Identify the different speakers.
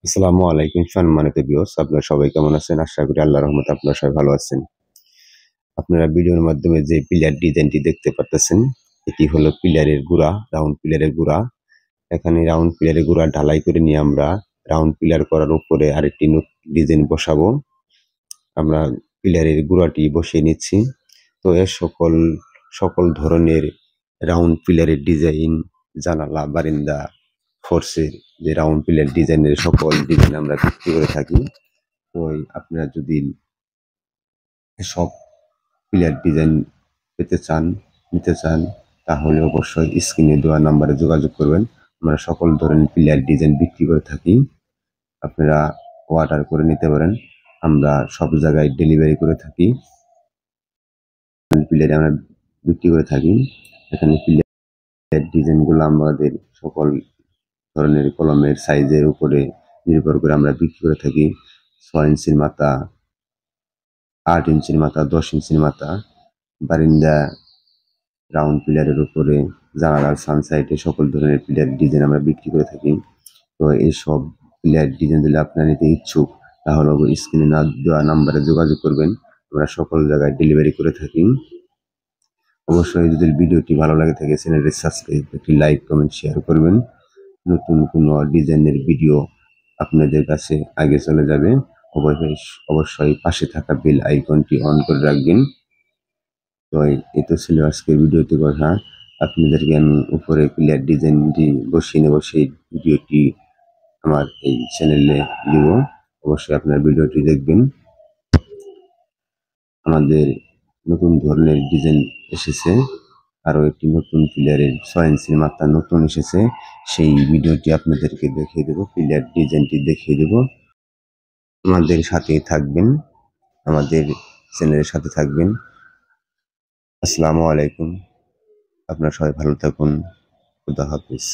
Speaker 1: আসসালামু আলাইকুম সম্মানিত ভিউয়ার্স, আপনারা সবাই কেমন আছেন? আশা করি আল্লাহর রহমতে আপনারা সবাই ভালো আছেন। আপনারা ভিডিওর মাধ্যমে যে পিলার ডিজাইনটি দেখতে পারতেছেন, এটি হলো পিলারের গুড়া, রাউন্ড পিলারের গুড়া। এখানে রাউন্ড পিলারের গুড়া ঢালাই করে নিয়ে আমরা রাউন্ড পিলার করার উপরে আরেকটি ডিজাইন বসাবো। আমরা পিলারের গুড়াটি বসিয়ে নিচ্ছি। তো এর সকল ধরনের রাউন্ড পিলারের ডিজাইন, জানালা, বারান্দা, ফোর্সের যে রাউন্ড পিলার ডিজাইনের সকল ডিজাইন আমরা বিক্রি করে থাকি। তো আপনারা যদি সব পিলার ডিজাইন পেতে চান, নিতে চান, তাহলে অবশ্যই স্ক্রিনে দেওয়া নাম্বারে যোগাযোগ করবেন। আমরা সকল ধরনের পিলার ডিজাইন বিক্রি করে থাকি। আপনারা অর্ডার করে নিতে পারেন। আমরা সব জায়গায় ডেলিভারি করে থাকি। পিলার আমরা বিক্রি করে থাকি। এখানে পিলার ডিজাইনগুলো আমাদের সকল ধরনের কলমের সাইজের উপরে নির্ভর করে আমরা বিক্রি করে থাকি। 6 ইঞ্চির মাথা, 8 ইঞ্চির মাথা, 10 ইঞ্চির মাথা, বারিন্দা, রাউন্ড পিলারের উপরে, জানালার সানসাইডে সকল ধরনের পিলার ডিজাইন আমরা বিক্রি করে থাকি। তো এইসব পিলার ডিজাইন যদি আপনারা নিতে ইচ্ছুক, তাহলে স্ক্রিনে না দেওয়া নাম্বারে যোগাযোগ করবেন। আমরা সকল জায়গায় ডেলিভারি করে থাকি। অবশ্যই যদি ভিডিওটি ভালো লাগে থাকে চ্যানেলটি সাবস্ক্রাইব, একটি লাইক, কমেন্ট, শেয়ার করবেন। নতুন কোনো ডিজাইনের ভিডিও আপনাদের কাছে আগে চলে যাবে। অবশ্যই পাশে থাকা বেল আইকনটি অন করে রাখবেন। তো এই তো ছিল আজকের ভিডিওতে কথা। আপনাদেরকে আমি উপরে পিলার ডিজাইনটি বসিয়ে নেব, সেই ভিডিওটি আমার এই চ্যানেলে দিব। অবশ্যই আপনার ভিডিওটি দেখবেন। আমাদের নতুন ধরনের ডিজাইন এসেছে, আরও একটি নতুন পিলারের 6 ইঞ্চির মাত্রা নতুন এসেছে, সেই ভিডিওটি আপনাদেরকে দেখিয়ে দেবো, পিলার ডিজাইনটি দেখিয়ে দেবো। আমাদের সাথেই থাকবেন, আমাদের চ্যানেলের সাথে থাকবেন। আসসালামু আলাইকুম। আপনারা সবাই ভালো থাকুন। খুদা হাফিজ।